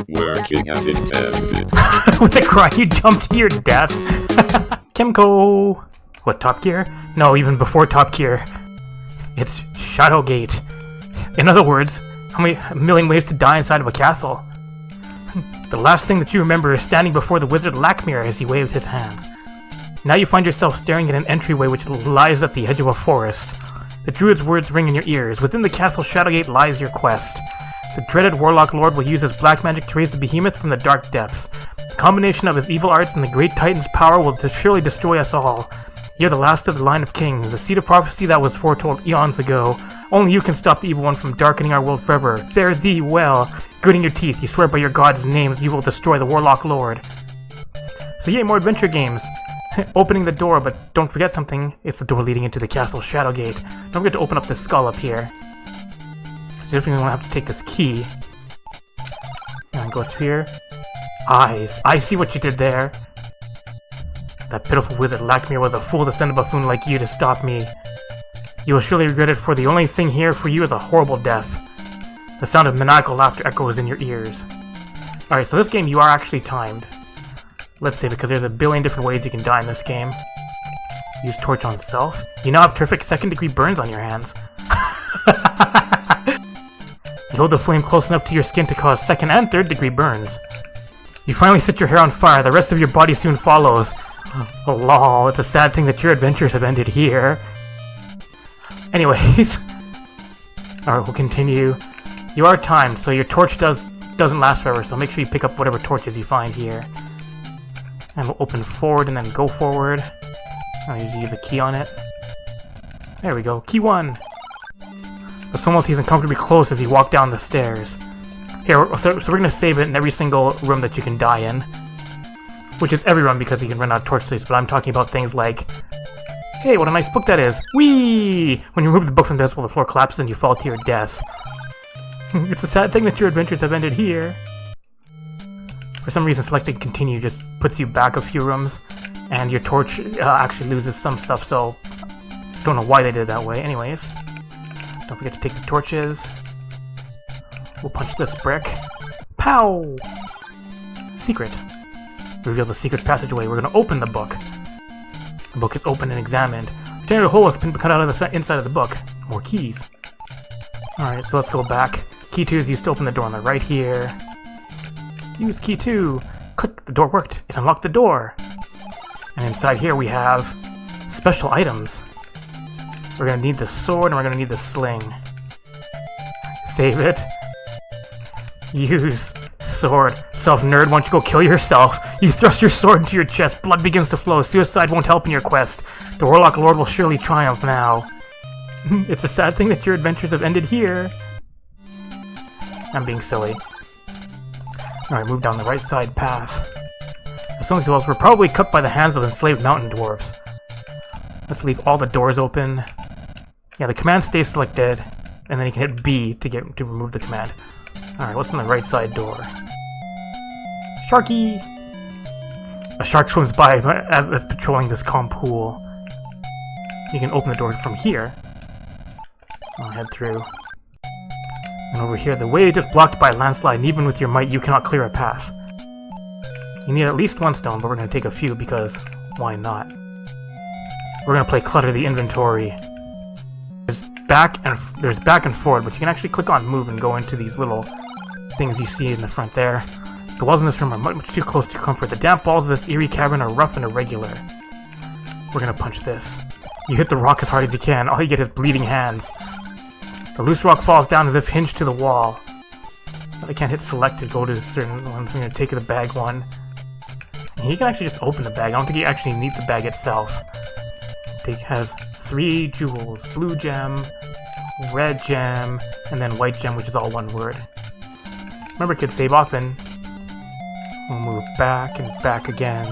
Working as intended. With a cry, you jump to your death. Kimco! What, Top Gear? No, even before Top Gear. It's Shadowgate. In other words, a million ways to die inside of a castle. The last thing that you remember is standing before the wizard Lakmir as he waved his hands. Now you find yourself staring at an entryway which lies at the edge of a forest. The druid's words ring in your ears. Within the castle Shadowgate lies your quest. The dreaded warlock lord will use his black magic to raise the behemoth from the dark depths. The combination of his evil arts and the great titan's power will surely destroy us all. You're the last of the line of kings, a seed of prophecy that was foretold eons ago. Only you can stop the evil one from darkening our world forever. Fare thee well. Gritting your teeth, you swear by your god's name that you will destroy the warlock lord. So yay, more adventure games. Opening the door, but don't forget something. It's the door leading into the castle Shadowgate. Don't forget to open up this skull up here. So definitely going to have to take this key. And go through here. Eyes. I see what you did there. That pitiful wizard Lakmir was a fool to send a buffoon like you to stop me. You will surely regret it, for the only thing here for you is a horrible death. The sound of maniacal laughter echoes in your ears. Alright, so this game you are actually timed. Let's see, because there's a billion different ways you can die in this game. Use torch on self. You now have terrific second-degree burns on your hands. You hold the flame close enough to your skin to cause second and third-degree burns. You finally set your hair on fire. The rest of your body soon follows. Oh, lol, it's a sad thing that your adventures have ended here. Anyways. Alright, we'll continue. You are timed, so your torch doesn't last forever, so make sure you pick up whatever torches you find here. And we'll open forward and then go forward. I'll usually use a key on it. There we go. Key 1! The someone sees uncomfortably close as you walk down the stairs. Here, so we're going to save it in every single room that you can die in. Which is every room because you can run out of torch sleeves, but I'm talking about things like... Hey, what a nice book that is! Whee! When you remove the book from the desk, the floor collapses and you fall to your death. It's a sad thing that your adventures have ended here. For some reason, selecting continue just puts you back a few rooms, and your torch actually loses some stuff, so don't know why they did it that way. Anyways, don't forget to take the torches. We'll punch this brick. Pow! Secret. It reveals a secret passageway. We're going to open the book. The book is opened and examined. Returning a hole has been cut out of the inside of the book. More keys. Alright, so let's go back. Key 2 is used to open the door on the right here. Use key 2. Click, the door worked. It unlocked the door. And inside here we have special items. We're going to need the sword and we're going to need the sling. Save it. Use sword. Self-nerd, why don't you go kill yourself? You thrust your sword into your chest. Blood begins to flow. Suicide won't help in your quest. The warlock lord will surely triumph now. It's a sad thing that your adventures have ended here. I'm being silly. Alright, move down the right side path. As long as were probably cut by the hands of enslaved mountain dwarves. Let's leave all the doors open. Yeah, the command stays selected, and then you can hit B to remove the command. Alright, what's on the right side door? Sharky! A shark swims by as if patrolling this calm pool. You can open the door from here. I'll head through. And over here, the way is blocked by a landslide, and even with your might, you cannot clear a path. You need at least one stone, but we're going to take a few because why not? We're going to play Clutter the Inventory. There's back and forward, but you can actually click on move and go into these little things you see in the front there. The walls in this room are much too close to your comfort. The damp walls of this eerie cavern are rough and irregular. We're going to punch this. You hit the rock as hard as you can. All you get is bleeding hands. The loose rock falls down as if hinged to the wall. I can't hit select to go to certain ones. I'm going to take the bag one. And you can actually just open the bag. I don't think you actually need the bag itself. It has 3 jewels. Blue gem, red gem, and then white gem, which is all one word. Remember, kids, save often. We'll move back and back again.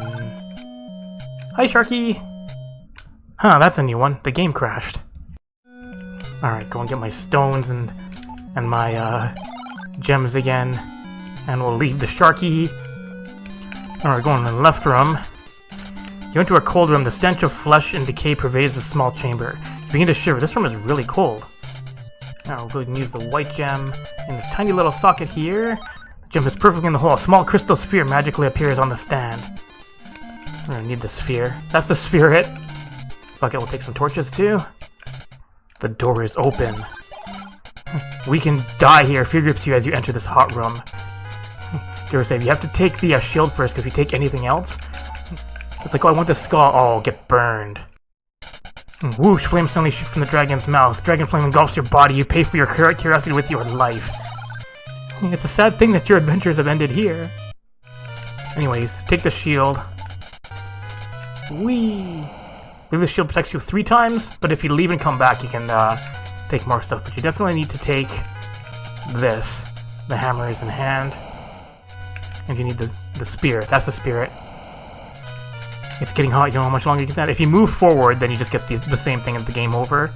Hi, Sharky! Huh, that's a new one. The game crashed. Alright, go and get my stones and my gems again. And we'll leave the Sharky. Alright, going in the left room. You enter a cold room. The stench of flesh and decay pervades the small chamber. You begin to shiver. This room is really cold. Now we can use the white gem in this tiny little socket here. The gem is perfect in the hole. A small crystal sphere magically appears on the stand. We're gonna need the sphere. That's the sphere hit. Fuck it, we'll take some torches too. The door is open. We can die here. Fear grips you as you enter this hot room. Give or save. You have to take the shield first, because if you take anything else, it's like, oh, I want the skull. Oh, get burned. Whoosh, flames suddenly shoot from the dragon's mouth. Dragon flame engulfs your body. You pay for your curiosity with your life. It's a sad thing that your adventures have ended here. Anyways, take the shield. Whee! I believe the shield protects you 3 times, but if you leave and come back, you can take more stuff. But you definitely need to take this. The hammer is in hand. And you need the spear. That's the spirit. It's getting hot. You know how much longer you can stand. If you move forward, then you just get the same thing as the game over.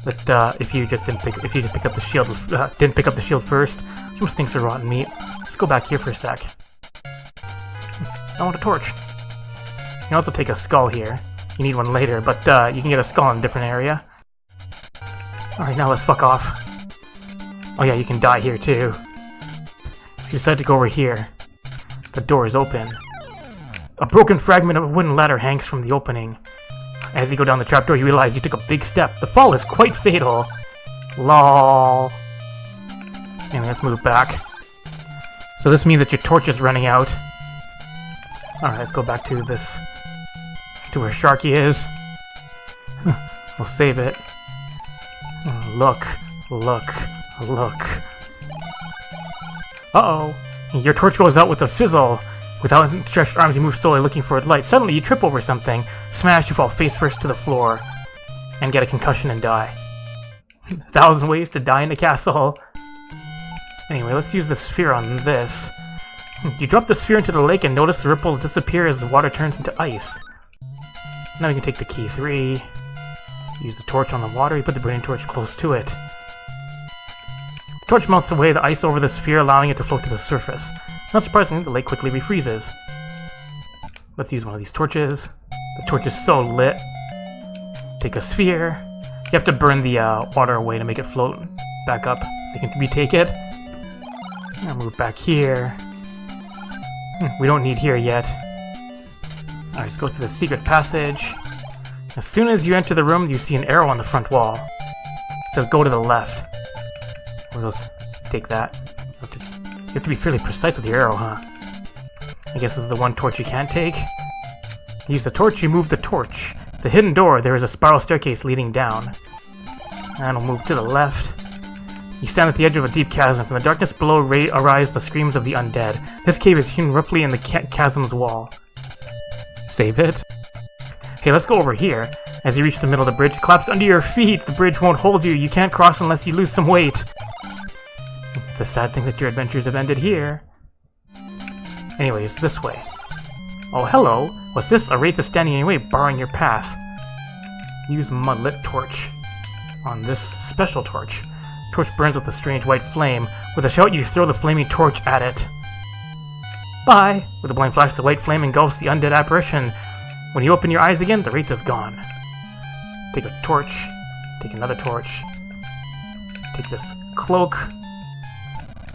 But if you just pick up the shield, didn't pick up the shield first, which most things are rotten meat. Let's go back here for a sec. I want a torch. You can also take a skull here. You need one later, but you can get a skull in a different area. Alright, now let's fuck off. Oh yeah, you can die here too. If you decide to go over here, the door is open. A broken fragment of a wooden ladder hangs from the opening. As you go down the trapdoor, you realize you took a big step. The fall is quite fatal. LOL. Anyway, let's move back. So this means that your torch is running out. Alright, let's go back to this... to where Sharky is. We'll save it. Look. Uh-oh. Your torch goes out with a fizzle. With outstretched arms, you move slowly, looking for a light. Suddenly, you trip over something. Smash, you fall face first to the floor. And get a concussion and die. 1,000 ways to die in a castle. Anyway, let's use the sphere on this. You drop the sphere into the lake and notice the ripples disappear as the water turns into ice. Now you can take the key 3. Use the torch on the water. You put the burning torch close to it. The torch melts away the ice over the sphere, allowing it to float to the surface. Not surprisingly, the lake quickly refreezes. Let's use one of these torches. The torch is so lit. Take a sphere. You have to burn the water away to make it float back up, so you can retake it. Now move back here. We don't need here yet. Alright, let's go through the secret passage. As soon as you enter the room, you see an arrow on the front wall. It says go to the left. We'll just take that. You have to be fairly precise with your arrow, huh? I guess this is the one torch you can't take. Use the torch, you move the torch. It's a hidden door. There is a spiral staircase leading down. And we'll move to the left. You stand at the edge of a deep chasm. From the darkness below arise the screams of the undead. This cave is hewn roughly in the chasm's wall. Save it. Hey, let's go over here. As you reach the middle of the bridge, collapse under your feet. The bridge won't hold you. You can't cross unless you lose some weight. It's a sad thing that your adventures have ended here. Anyways, this way. Oh, hello. What's this? A wraith is standing in your way, barring your path. Use mudlit torch on this special torch. Torch burns with a strange white flame. With a shout, you throw the flaming torch at it. Bye! With a blind flash, the white flame engulfs the undead apparition. When you open your eyes again, the wraith is gone. Take a torch. Take another torch. Take this cloak.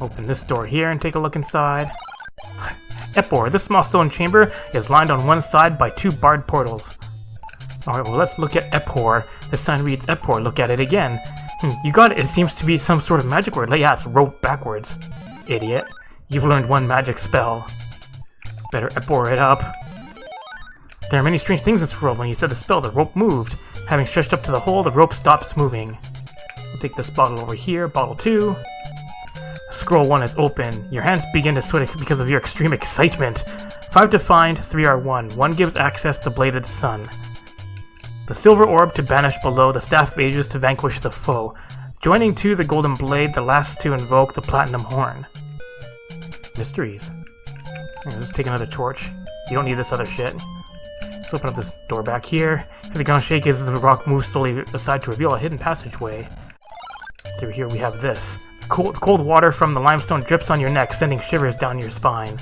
Open this door here and take a look inside. Epor. This small stone chamber is lined on one side by 2 barred portals. Alright, well let's look at Epor. This sign reads Epor. Look at it again. You got it. It seems to be some sort of magic word. Yeah, it's rope backwards. Idiot. You've learned one magic spell. Better Epor it up. There are many strange things in this world. When you said the spell, the rope moved. Having stretched up to the hole, the rope stops moving. We'll take this bottle over here. Bottle 2. Scroll 1 is open. Your hands begin to sweat because of your extreme excitement. 5 to find, 3 are 1. 1 gives access to Bladed Sun. The silver orb to banish below, the staff of ages to vanquish the foe. Joining 2, the golden blade, the last to invoke the platinum horn. Mysteries. Let's take another torch. You don't need this other shit. Let's open up this door back here. If the ground shake as the rock moves slowly aside to reveal a hidden passageway. Through here we have this. Cold water from the limestone drips on your neck, sending shivers down your spine.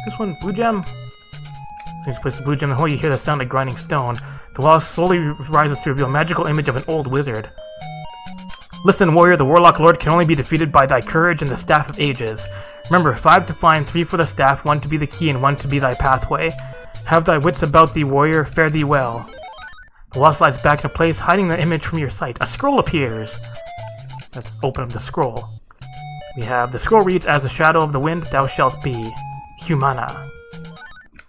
This one, blue gem. As soon as you place the blue gem in the hole, you hear the sound of grinding stone. The wall slowly rises to reveal a magical image of an old wizard. Listen, warrior, the warlock lord can only be defeated by thy courage and the staff of ages. Remember, 5 to find, 3 for the staff, 1 to be the key, and 1 to be thy pathway. Have thy wits about thee, warrior, fare thee well. The wall slides back into place, hiding the image from your sight. A scroll appears. Let's open up the scroll. We have, the scroll reads, as the shadow of the wind thou shalt be. Humana.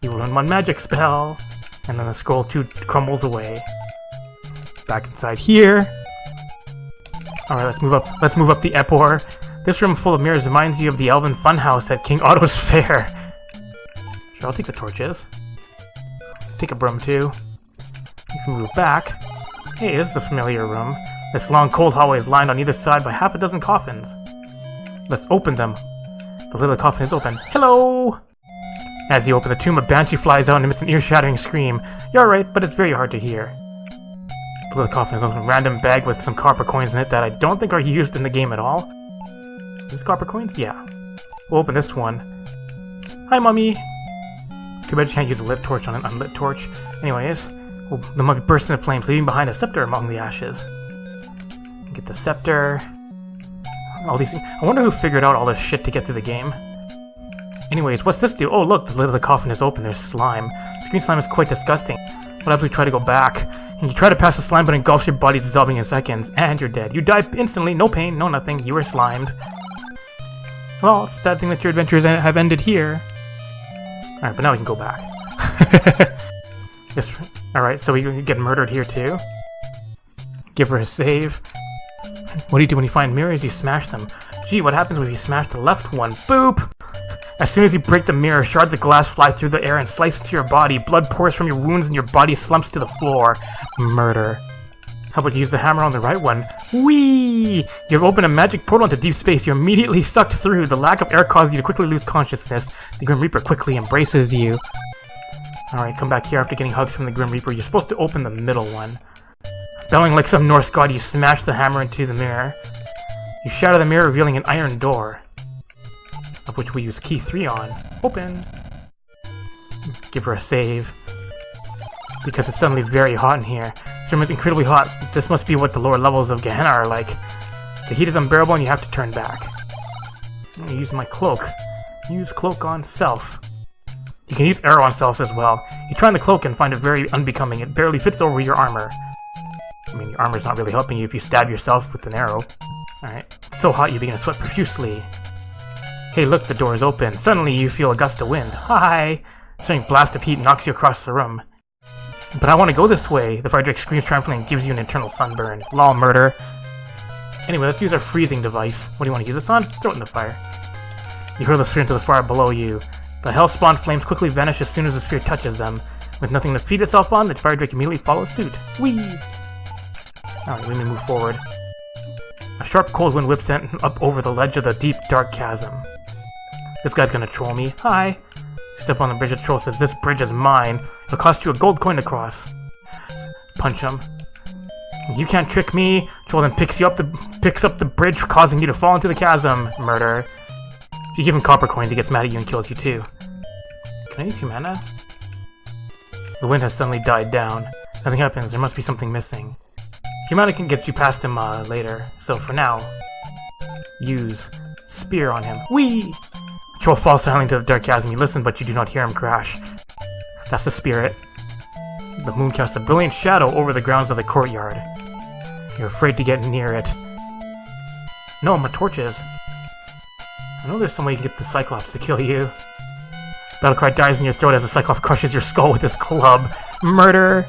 You will learn 1 magic spell. And then the scroll too crumbles away. Back inside here. Alright, let's move up the Epor. This room full of mirrors reminds you of the elven funhouse at King Otto's fair. Sure, I'll take the torches. Take a broom too. You can move back. Hey, this is a familiar room. This long cold hallway is lined on either side by half a dozen coffins. Let's open them. The lid of the coffin is open. Hello! As you open the tomb, a banshee flies out and emits an ear-shattering scream. You're right, but it's very hard to hear. The little coffin is a random bag with some copper coins in it that I don't think are used in the game at all. Is this copper coins? Yeah. We'll open this one. Hi, Mummy! Too bad you can't use a lit torch on an unlit torch. Anyways, the mug bursts into flames, leaving behind a scepter among the ashes. Get the scepter. All these things. I wonder who figured out all this shit to get through the game. Anyways, what's this do? Oh look, the lid of the coffin is open, there's slime. The green slime is quite disgusting. What happens if we try to go back? And you try to pass the slime, but engulfs your body, dissolving in seconds, and you're dead. You die instantly, no pain, no nothing, you were slimed. Well, it's a sad thing that your adventures have ended here. Alright, but now we can go back. Yes, alright, so we get murdered here too. Give her a save. What do you do when you find mirrors? You smash them. Gee, what happens when you smash the left one? Boop! As soon as you break the mirror, shards of glass fly through the air and slice into your body. Blood pours from your wounds and your body slumps to the floor. Murder. How about you use the hammer on the right one? Whee! You open a magic portal into deep space. You're immediately sucked through. The lack of air causes you to quickly lose consciousness. The Grim Reaper quickly embraces you. Alright, come back here after getting hugs from the Grim Reaper. You're supposed to open the middle one. Bellowing like some Norse god, you smash the hammer into the mirror. You shatter the mirror, revealing an iron door, of which we use key 3 on. Open! Give her a save. Because it's suddenly very hot in here. This room is incredibly hot. This must be what the lower levels of Gehenna are like. The heat is unbearable and you have to turn back. I'm gonna use my cloak. Use cloak on self. You can use arrow on self as well. You try on the cloak and find it very unbecoming. It barely fits over your armor. I mean, your armor's not really helping you if you stab yourself with an arrow. Alright. It's so hot you begin to sweat profusely. Hey, look, the door is open. Suddenly you feel a gust of wind. Hi! A sudden blast of heat knocks you across the room. But I want to go this way. The Frederick screams triumphantly and gives you an internal sunburn. Lol, murder. Anyway, let's use our freezing device. What do you want to use this on? Throw it in the fire. You hurl the sphere into the fire below you. The hellspawn flames quickly vanish as soon as the sphere touches them. With nothing to feed itself on, the fire drake immediately follows suit. Whee! Alright, let me move forward. A sharp cold wind whips up over the ledge of the deep, dark chasm. This guy's gonna troll me. Hi! You step on the bridge, the troll says, "This bridge is mine. It'll cost you a gold coin to cross." Punch him. You can't trick me! Troll then picks up the bridge, causing you to fall into the chasm. Murder. If you give him copper coins, he gets mad at you and kills you too. Can I use Humana? The wind has suddenly died down. Nothing happens, there must be something missing. Humana can get you past him later, so for now, use spear on him. Whee! The troll falls silently into the dark chasm. You listen, but you do not hear him crash. That's the spirit. The moon casts a brilliant shadow over the grounds of the courtyard. You're afraid to get near it. No, my torches. I know there's some way you can get the cyclops to kill you. Battlecry dies in your throat as the cyclops crushes your skull with his club. Murder!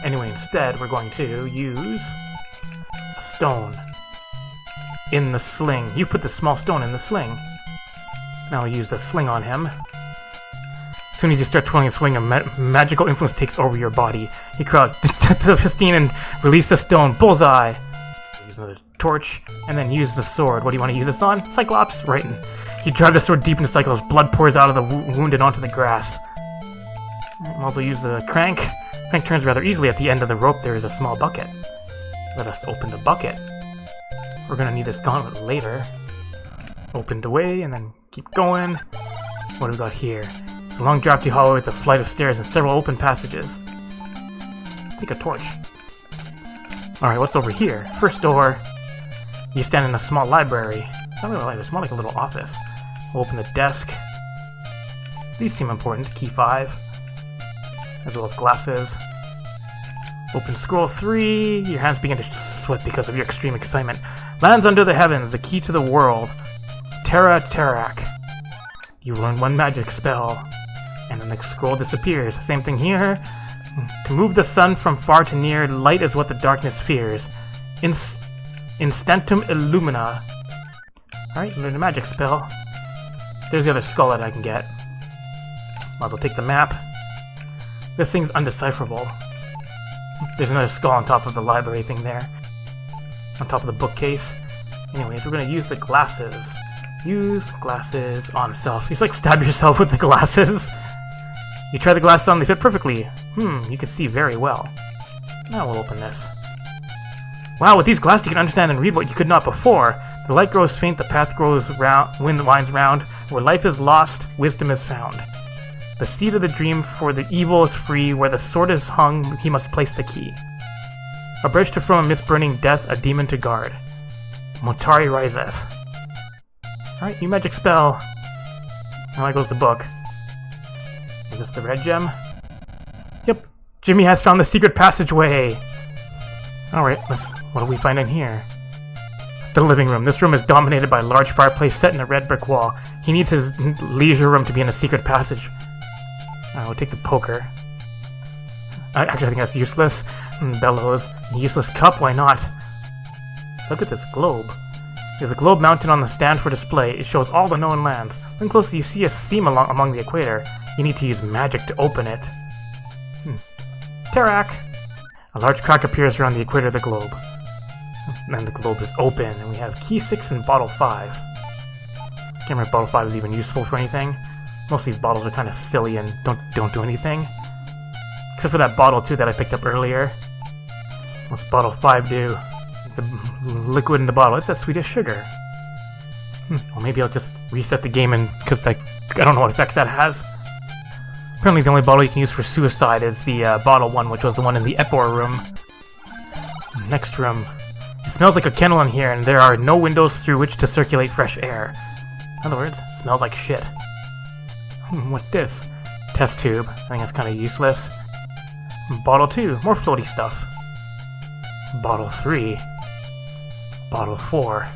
Anyway, instead, we're going to use a stone in the sling. You put the small stone in the sling. Now I'll use the sling on him. As soon as you start twirling and swinging, a magical influence takes over your body. You cry out, "to 15" and release the stone. Bullseye! Use another torch, and then use the sword. What do you want to use this on? Cyclops! Right. You drive the sword deep into Cyclops. Blood pours out of the wound and onto the grass. I'll also use the crank. Crank turns rather easily. At the end of the rope there is a small bucket. Let us open the bucket. We're gonna need this gauntlet later. Opened away, and then keep going. What do we got here? It's a long drafty hallway with a flight of stairs and several open passages. Let's take a torch. Alright, what's over here? First door. You stand in a small library. It's not really a library, it's more like a little office. We'll open the desk. These seem important. Key 5. As well as glasses. Open scroll 3. Your hands begin to sweat because of your extreme excitement. Lands under the heavens, the key to the world. Terra Terrak. You've learned one magic spell. And then the scroll disappears. Same thing here. To move the sun from far to near, light is what the darkness fears. Instantum illumina. Alright, learn a magic spell. There's the other skull that I can get. Might as well take the map. This thing's undecipherable. There's another skull on top of the library thing there. On top of the bookcase. Anyways, we're gonna use the glasses. Use glasses on self. You just like stab yourself with the glasses. You try the glasses on, they fit perfectly. You can see very well. Now we'll open this. Wow, with these glasses you can understand and read what you could not before. The light grows faint, the path grows round, wind winds round. Where life is lost, wisdom is found. The seed of the dream for the evil is free. Where the sword is hung, he must place the key. A bridge to from a mist-burning death, a demon to guard. Motari riseth. Alright, new magic spell. Now there goes the book. Is this the red gem? Yep. Jimmy has found the secret passageway. Alright, what do we find in here? The living room. This room is dominated by a large fireplace set in a red brick wall. He needs his leisure room to be in a secret passage. Alright, we'll take the poker. Actually, I think that's useless. Bellows. Useless cup, why not? Look at this globe. There's a globe mounted on the stand for display. It shows all the known lands. When closer, you see a seam among the equator. You need to use magic to open it. Terrak! A large crack appears around the equator of the globe. And the globe is open, and we have key 6 and bottle 5. Can't remember if bottle 5 is even useful for anything. Most of these bottles are kind of silly and don't do anything. Except for that bottle 2 that I picked up earlier. What's bottle 5 do? The liquid in the bottle. It's that Swedish sugar. Well, maybe I'll just reset the game because I don't know what effects that has. Apparently the only bottle you can use for suicide is the bottle 1, which was the one in the Epor room. Next room. It smells like a kennel in here, and there are no windows through which to circulate fresh air. In other words, it smells like shit. What's this? Test tube. I think that's kind of useless. Bottle 2. More floaty stuff. Bottle 3. Bottle 4.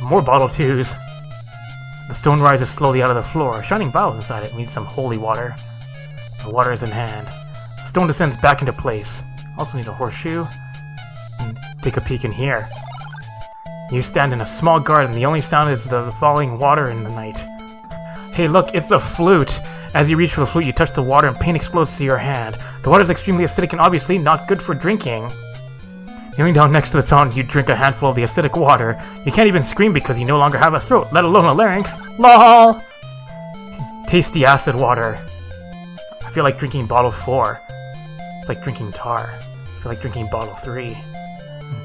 More bottle 2s. The stone rises slowly out of the floor. Shining vials inside it. We need some holy water. The water is in hand. The stone descends back into place. Also need a horseshoe. And take a peek in here. You stand in a small garden. The only sound is the falling water in the night. Hey look, it's a flute! As you reach for the flute, you touch the water and pain explodes to your hand. The water is extremely acidic and obviously not good for drinking. Kneeling down next to the fountain, you drink a handful of the acidic water. You can't even scream because you no longer have a throat, let alone a larynx. LOL! Tasty acid water. I feel like drinking bottle 4. It's like drinking tar. I feel like drinking bottle 3.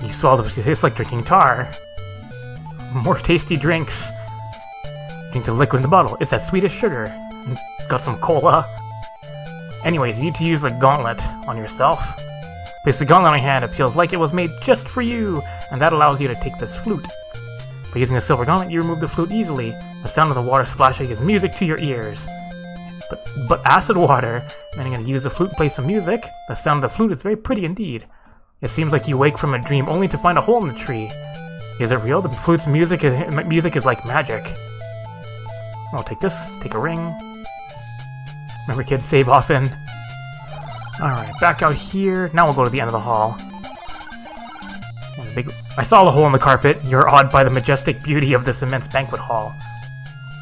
You swallow the... It tastes like drinking tar. More tasty drinks. Drink the liquid in the bottle. It's that Swedish sugar. Got some cola. Anyways, you need to use a gauntlet on yourself. Place the gauntlet on your hand. It feels like it was made just for you, and that allows you to take this flute. By using the silver gauntlet, you remove the flute easily. The sound of the water splashing is music to your ears. But acid water, and I'm going to use the flute and play some music. The sound of the flute is very pretty indeed. It seems like you wake from a dream only to find a hole in the tree. Is it real? The flute's music is like magic. I'll take this, take a ring. Remember kids, save often. Alright, back out here. Now we'll go to the end of the hall. I saw the hole in the carpet. You're awed by the majestic beauty of this immense banquet hall.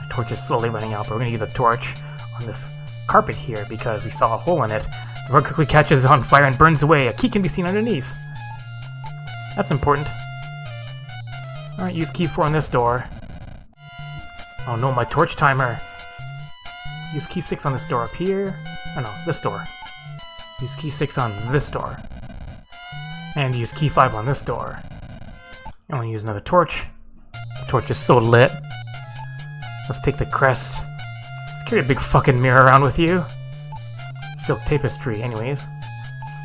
My torch is slowly running out, but we're going to use a torch on this carpet here because we saw a hole in it. The rug quickly catches on fire and burns away. A key can be seen underneath. That's important. Alright, use key 4 on this door. Oh no, my torch timer. Use key 6 on this door up here. Oh no, this door. Use key 6 on this door. And use key 5 on this door. And we'll use another torch. The torch is so lit. Let's take the crest. Just carry a big fucking mirror around with you. Silk tapestry, anyways.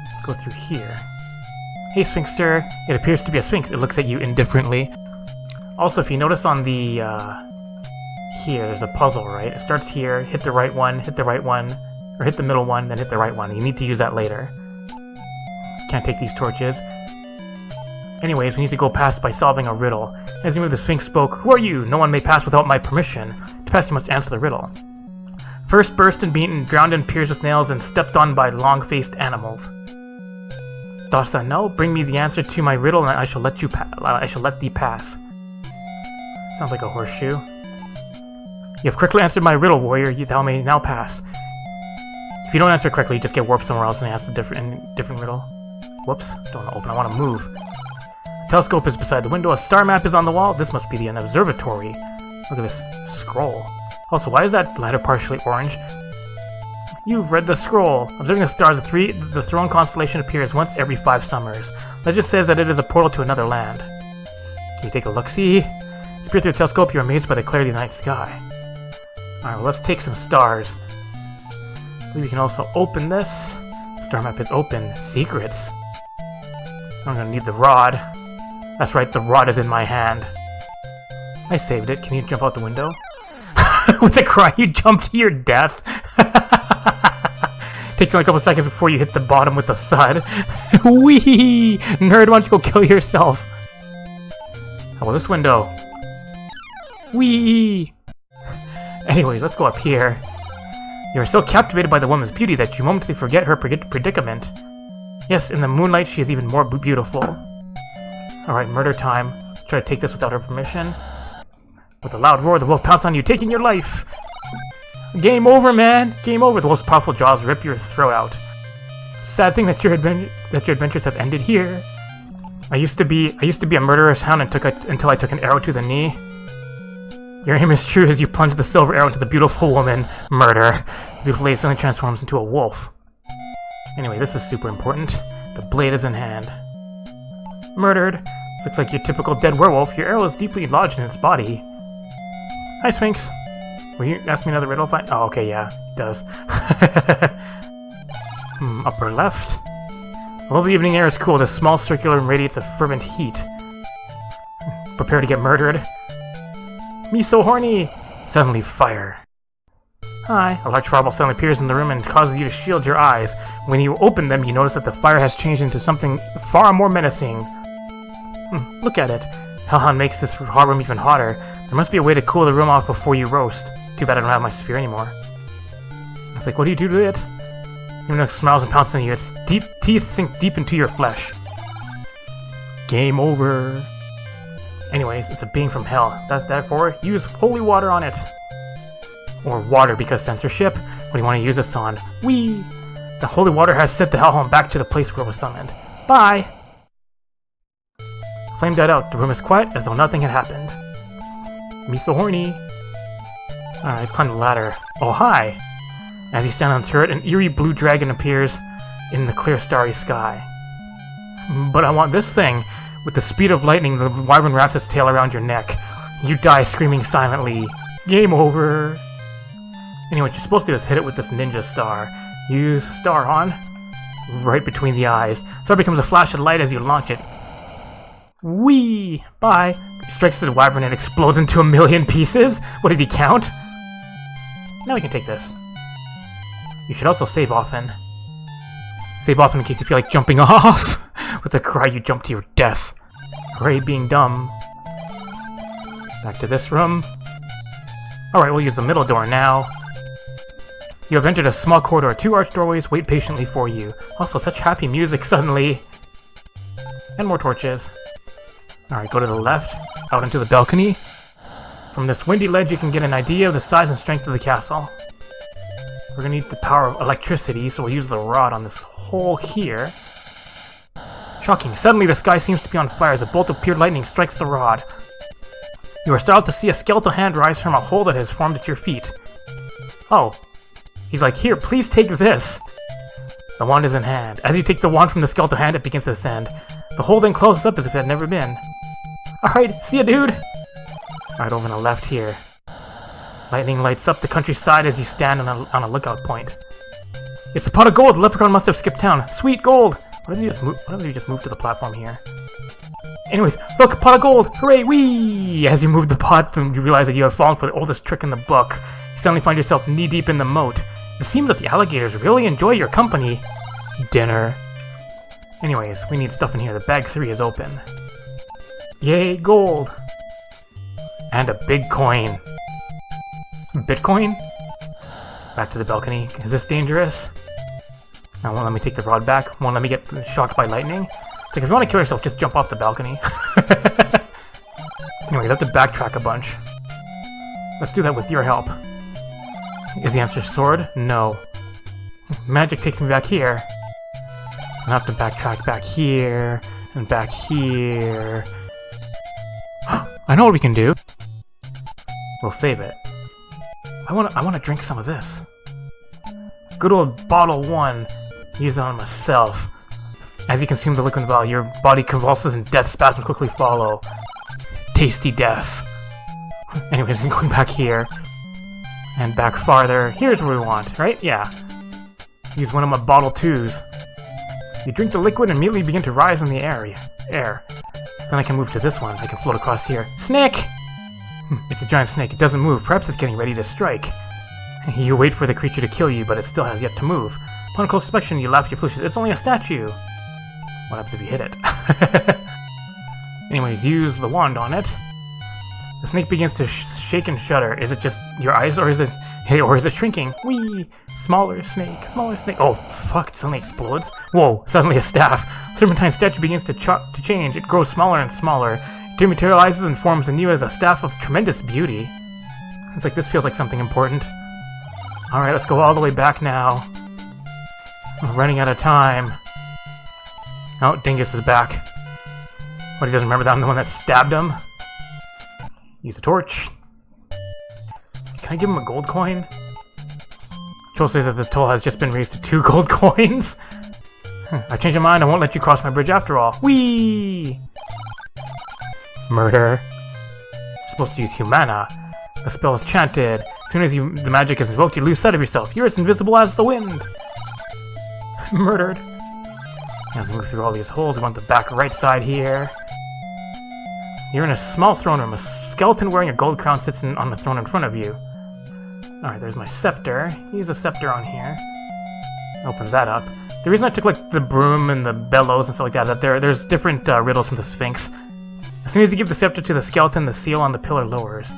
Let's go through here. Hey, Sphinxter. It appears to be a Sphinx. It looks at you indifferently. Also, if you notice on the, here, there's a puzzle, right? It starts here, hit the right one, or hit the middle one, then hit the right one. You need to use that later. Can't take these torches. Anyways, we need to go past by solving a riddle. As you move, the Sphinx spoke, "Who are you? No one may pass without my permission. To pass, you must answer the riddle. First burst and beaten, drowned and pierced with nails, and stepped on by long-faced animals. Dost thou know? Bring me the answer to my riddle, and I shall let thee pass." Sounds like a horseshoe. You have correctly answered my riddle, warrior. Thou may now pass. If you don't answer correctly, you just get warped somewhere else and ask a different riddle. Whoops, don't want to open, I want to move. A telescope is beside the window, a star map is on the wall. This must be an observatory. Look at this scroll. Also, why is that ladder partially orange? You've read the scroll. Observing the stars, the throne constellation appears once every 5 summers. Legend says that it is a portal to another land. Can you take a look-see? As you peer through the telescope, you're amazed by the clarity of the night sky. Alright, well, let's take some stars. I believe you can also open this. Star map is open. Secrets. I'm gonna need the rod. That's right, the rod is in my hand. I saved it. Can you jump out the window? With a cry, you jump to your death. Takes only a couple seconds before you hit the bottom with a thud. Wee! Nerd, why don't you go kill yourself? How about this window? Wee! Anyways, let's go up here. You are so captivated by the woman's beauty that you momentarily forget her predicament. Yes, in the moonlight, she is even more beautiful. Alright, murder time. Let's try to take this without her permission. With a loud roar, the wolf pounced on you, taking your life! Game over, man! Game over! The wolf's powerful jaws rip your throat out. Sad thing that your adventures have ended here. I used to be a murderous hound until I took an arrow to the knee. Your aim is true as you plunge the silver arrow into the beautiful woman. Murder. The beautiful lady suddenly transforms into a wolf. Anyway, this is super important. The blade is in hand. Murdered. This looks like your typical dead werewolf. Your arrow is deeply lodged in its body. Hi, Sphinx. Will you ask me another riddle? Oh, okay, yeah, it does. Upper left. Although the evening air is cool, this small circular room radiates a fervent heat. Prepare to get murdered. Me so horny! Suddenly, fire. Hi. A large fireball suddenly appears in the room and causes you to shield your eyes. When you open them, you notice that the fire has changed into something far more menacing. Look at it. Hellhound makes this hot room even hotter. There must be a way to cool the room off before you roast. Too bad I don't have my sphere anymore. It's like, what do you do to it? Even though it smiles and pounces on you, its teeth sink deep into your flesh. Game over. Anyways, it's a being from hell. Therefore, use holy water on it. Or water because censorship. What do you want to use this on? Whee! The holy water has sent the hellhound back to the place where it was summoned. Bye! Flame died out. The room is quiet as though nothing had happened. Me so horny. Alright, let's climb the ladder. Oh, hi! As you stand on the turret, an eerie blue dragon appears in the clear starry sky. But I want this thing. With the speed of lightning, the wyvern wraps its tail around your neck. You die screaming silently. Game over! Anyway, what you're supposed to do is hit it with this ninja star. Use star on. Right between the eyes. Star becomes a flash of light as you launch it. Whee! Bye! Strikes the wyvern and explodes into 1,000,000 pieces? What did he count? Now we can take this. You should also save often. Save often in case you feel like jumping off. With a cry, you jump to your death. Hooray, being dumb. Back to this room. Alright, we'll use the middle door now. You have entered a small corridor. 2 arched doorways wait patiently for you. Also, such happy music suddenly. And more torches. Alright, go to the left, out into the balcony. From this windy ledge, you can get an idea of the size and strength of the castle. We're gonna need the power of electricity, so we'll use the rod on this hole here. Shocking. Suddenly, the sky seems to be on fire as a bolt of pure lightning strikes the rod. You are startled to see a skeletal hand rise from a hole that has formed at your feet. Oh. He's like, here, please take this. The wand is in hand. As you take the wand from the skeletal hand, it begins to descend. The hole then closes up as if it had never been. Alright, see ya, dude! Alright, over on the left here. Lightning lights up the countryside as you stand on a lookout point. It's a pot of gold! The leprechaun must have skipped town. Sweet gold! What if you just move to the platform here? Anyways, look, pot of gold! Hooray, whee! As you move the pot, you realize that you have fallen for the oldest trick in the book. You suddenly find yourself knee-deep in the moat. It seems that the alligators really enjoy your company. Dinner. Anyways, we need stuff in here. The bag 3 is open. Yay, gold! And a big coin. Bitcoin? Back to the balcony. Is this dangerous? Now, won't let me take the rod back. Won't let me get shocked by lightning. It's like, if you want to kill yourself, just jump off the balcony. Anyways, I have to backtrack a bunch. Let's do that with your help. Is the answer sword? No. Magic takes me back here. So I have to backtrack back here, and back here. I know what we can do. We'll save it. I wanna drink some of this. Good old bottle 1. Use it on myself. As you consume the liquid in the bottle, your body convulses and death spasms quickly follow. Tasty death. Anyways, going back here. And back farther. Here's where we want, right? Yeah. Use one of my bottle 2s. You drink the liquid and immediately begin to rise in the air. So then I can move to this one. I can float across here. Snake! It's a giant snake. It doesn't move. Perhaps it's getting ready to strike. You wait for the creature to kill you, but it still has yet to move. Upon close inspection, you laugh your flushes. It's only a statue. What happens if you hit it? Anyways, use the wand on it. The snake begins to shake and shudder. Is it just your eyes, or is it shrinking? Whee! Smaller snake, smaller snake. Oh, fuck, it suddenly explodes. Whoa, suddenly a staff. Serpentine's statue begins to change. It grows smaller and smaller. It dematerializes and forms anew as a staff of tremendous beauty. It's like, this feels like something important. Alright, let's go all the way back now. We're running out of time. Oh, Dingus is back. What, he doesn't remember that I'm the one that stabbed him? Use a torch. Can I give him a gold coin? Troll says that the toll has just been raised to 2 gold coins. I changed my mind. I won't let you cross my bridge after all. Whee! Murder. You're supposed to use Humana. The spell is chanted. As soon as the magic is invoked, you lose sight of yourself. You're as invisible as the wind. Murdered. As we move through all these holes, we want the back right side here. You're in a small throne room. A skeleton wearing a gold crown sits on the throne in front of you. Alright, there's my scepter. Use a scepter on here. Opens that up. The reason I took like the broom and the bellows and stuff like that, is that there's different riddles from the Sphinx. As soon as you give the scepter to the skeleton, the seal on the pillar lowers.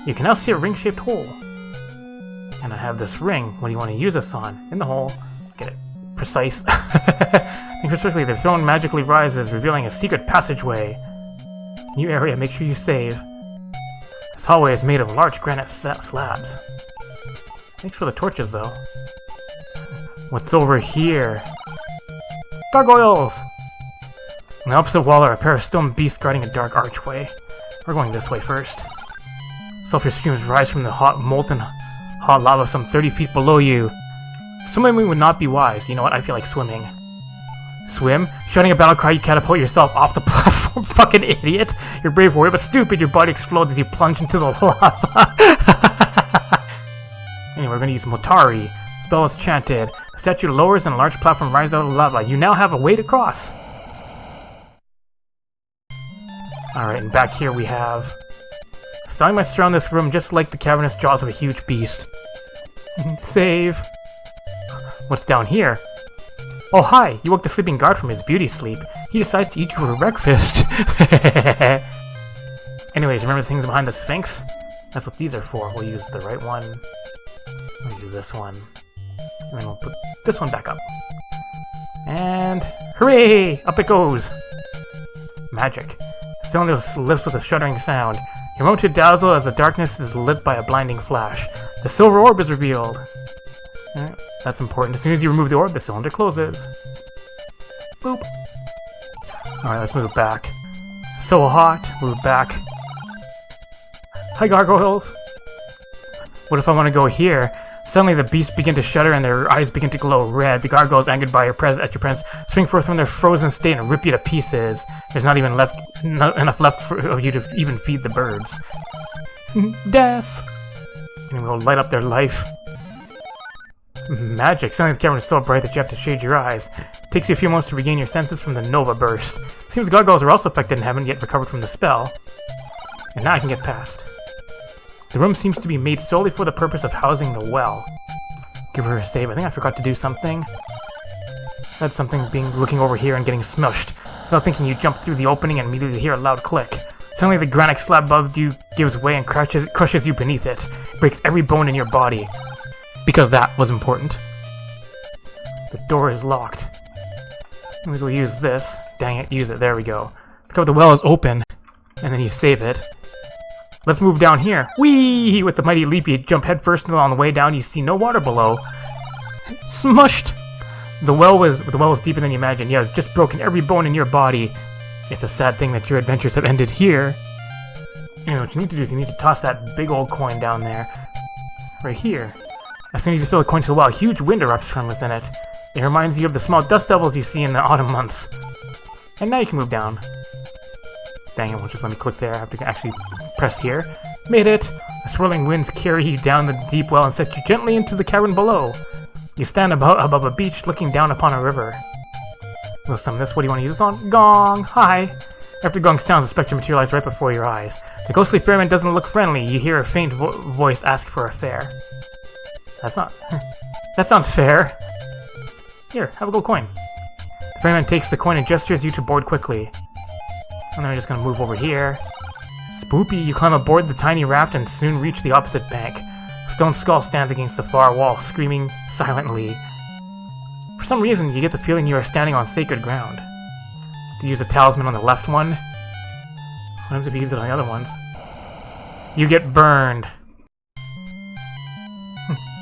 You can now see a ring-shaped hole. And I have this ring. What do you want to use this on? In the hole. Get it precise. Think specifically, the throne magically rises, revealing a secret passageway. New area, make sure you save. This hallway is made of large granite slabs. Thanks for the torches, though. What's over here? Gargoyles! On the opposite wall are a pair of stone beasts guarding a dark archway. We're going this way first. Sulfur fumes rise from the molten hot lava some 30 feet below you. Swimming would not be wise. You know what? I feel like swimming. Swim? Shouting a battle cry, you catapult yourself off the platform. Fucking idiot! You're brave warrior, but stupid. Your body explodes as you plunge into the lava. Anyway, we're gonna use Motari. Spell is chanted. The statue lowers and a large platform rises out of the lava. You now have a way to cross. Alright, and back here we have... Stalling might surround this room just like the cavernous jaws of a huge beast. Save. What's down here? Oh, hi! You woke the sleeping guard from his beauty sleep. He decides to eat you for breakfast. Anyways, remember the things behind the Sphinx? That's what these are for. We'll use the right one. We'll use this one. And then we'll put this one back up. And... hooray! Up it goes! Magic. The cylinder lifts with a shuddering sound. Your moment to dazzle as the darkness is lit by a blinding flash. The silver orb is revealed. Alright, that's important. As soon as you remove the orb, the cylinder closes. Boop. Alright, let's move back. So hot. Move back. Hi, gargoyles. What if I want to go here? Suddenly the beasts begin to shudder and their eyes begin to glow red. The gargoyles, angered by your presence, spring forth from their frozen state and rip you to pieces. There's not enough left for you to even feed the birds. Death! And we'll light up their life. Magic. Suddenly the cavern is so bright that you have to shade your eyes. Takes you a few moments to regain your senses from the Nova Burst. Seems gargoyles are also affected and haven't yet recovered from the spell. And now I can get past. The room seems to be made solely for the purpose of housing the well. Give her a save. I think I forgot to do something. That's something looking over here and getting smushed. Without thinking, you jump through the opening and immediately hear a loud click. Suddenly the granite slab above you gives way and crushes you beneath it. Breaks every bone in your body. Because that was important. The door is locked. We'll use this. Dang it, use it. There we go. Look how the well is open. And then you save it. Let's move down here. Whee! With the mighty leap, you jump headfirst, and on the way down, you see no water below. Smushed! The well was deeper than you imagined. You have just broken every bone in your body. It's a sad thing that your adventures have ended here. Anyway, what you need to do is you need to toss that big old coin down there. Right here. As soon as you throw the coin to the well, a huge wind erupts from within it. It reminds you of the small dust devils you see in the autumn months. And now you can move down. Dang it, won't just let me click there. I have to actually press here. Made it! The swirling winds carry you down the deep well and set you gently into the cavern below. You stand above a beach looking down upon a river. We'll summon this. What do you want to use this on? Gong! Hi! After gong sounds, the spectre materializes right before your eyes. The ghostly ferryman doesn't look friendly. You hear a faint voice ask for a fare. That's not... that sounds fair. Here, have a gold coin. The ferryman takes the coin and gestures you to board quickly. And then we're just gonna move over here. Spoopy, you climb aboard the tiny raft and soon reach the opposite bank. A stone skull stands against the far wall, screaming silently. For some reason, you get the feeling you are standing on sacred ground. Do you use a talisman on the left one? What happens if you use it on the other ones? You get burned.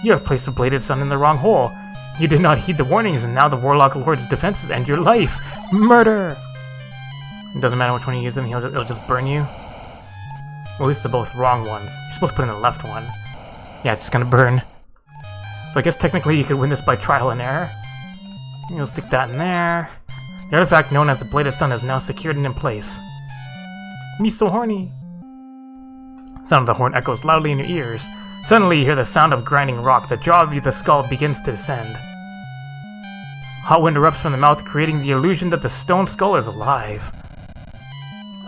You have placed a bladed sun in the wrong hole. You did not heed the warnings, and now the Warlock Lord's defenses end your life. Murder! It doesn't matter which one you use, it'll just burn you. Well, at least they're both wrong ones. You're supposed to put in the left one. Yeah, it's just gonna burn. So I guess technically you could win this by trial and error. You'll stick that in there. The artifact known as the Bladed Sun is now secured and in place. Me so horny. The sound of the horn echoes loudly in your ears. Suddenly you hear the sound of grinding rock. The jaw of the skull begins to descend. Hot wind erupts from the mouth, creating the illusion that the stone skull is alive.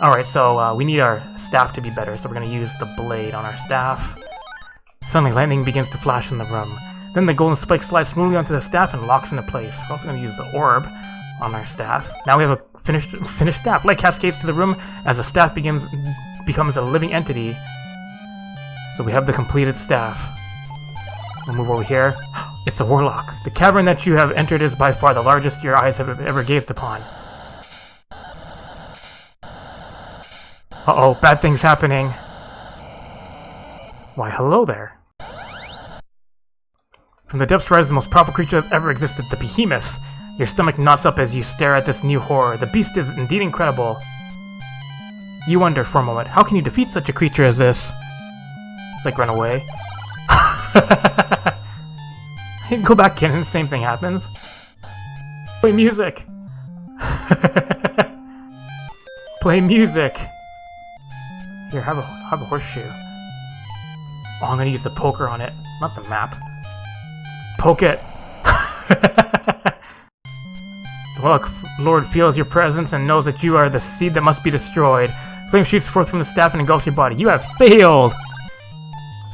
Alright, so we need our staff to be better, so we're going to use the blade on our staff. Suddenly lightning begins to flash in the room. Then the golden spike slides smoothly onto the staff and locks into place. We're also going to use the orb on our staff. Now we have a finished staff. Light cascades to the room as the staff becomes a living entity. So we have the completed staff. We'll move over here. It's a warlock. The cavern that you have entered is by far the largest your eyes have ever gazed upon. Uh-oh, bad things happening. Why, hello there. From the depths rises the most powerful creature that's ever existed, the behemoth. Your stomach knots up as you stare at this new horror. The beast is indeed incredible. You wonder for a moment, how can you defeat such a creature as this? It's like run away. You go back in and the same thing happens. Play music! Play music! Here, have a horseshoe. Oh, I'm gonna use the poker on it, not the map. Poke it! The Warlock Lord feels your presence and knows that you are the seed that must be destroyed. Flame shoots forth from the staff and engulfs your body. You have failed!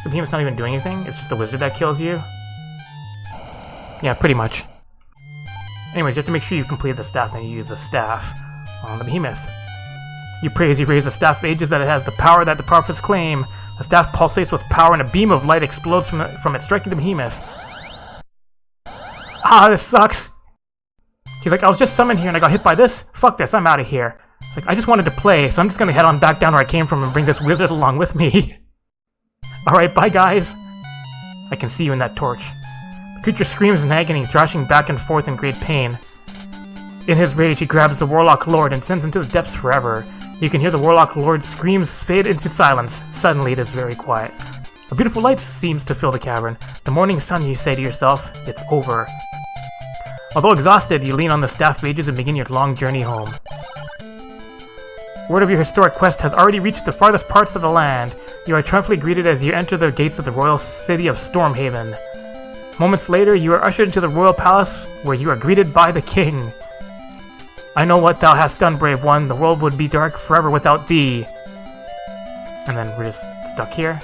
The behemoth's not even doing anything? It's just the wizard that kills you? Yeah, pretty much. Anyways, you have to make sure you complete the staff, and you use the staff on the behemoth. You pray as you raise the staff of ages that it has the power that the prophets claim. The staff pulsates with power and a beam of light explodes from it, striking the behemoth. Ah, this sucks! He's like, I was just summoned here and I got hit by this? Fuck this, I'm out of here. It's like, I just wanted to play, so I'm just gonna head on back down where I came from and bring this wizard along with me. Alright, bye guys. I can see you in that torch. The creature screams in agony, thrashing back and forth in great pain. In his rage, he grabs the Warlock Lord and sends him to the depths forever. You can hear the Warlock Lord's screams fade into silence. Suddenly, it is very quiet. A beautiful light seems to fill the cavern. The morning sun, you say to yourself, it's over. Although exhausted, you lean on the staff of ages and begin your long journey home. Word of your historic quest has already reached the farthest parts of the land. You are triumphantly greeted as you enter the gates of the royal city of Stormhaven. Moments later, you are ushered into the royal palace where you are greeted by the king. I know what thou hast done, brave one. The world would be dark forever without thee. And then we're just stuck here.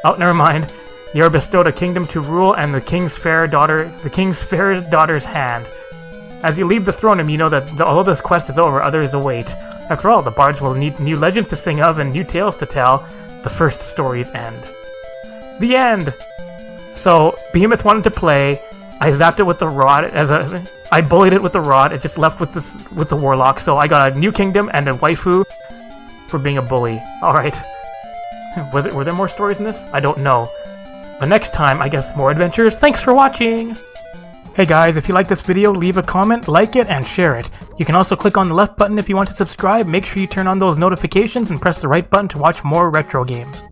Oh, never mind. You are bestowed a kingdom to rule and the king's fair daughter's hand. As you leave the throne room, you know that although this quest is over, others await. After all, the bards will need new legends to sing of and new tales to tell. The first stories end. The end! So, Behemoth wanted to play. I zapped it with the rod I bullied it with the rod. It just left with the warlock. So I got a new kingdom and a waifu for being a bully. Alright. Were there more stories in this? I don't know. But next time, I guess more adventures. Thanks for watching! Hey guys, if you like this video, leave a comment, like it, and share it. You can also click on the left button if you want to subscribe. Make sure you turn on those notifications and press the right button to watch more retro games.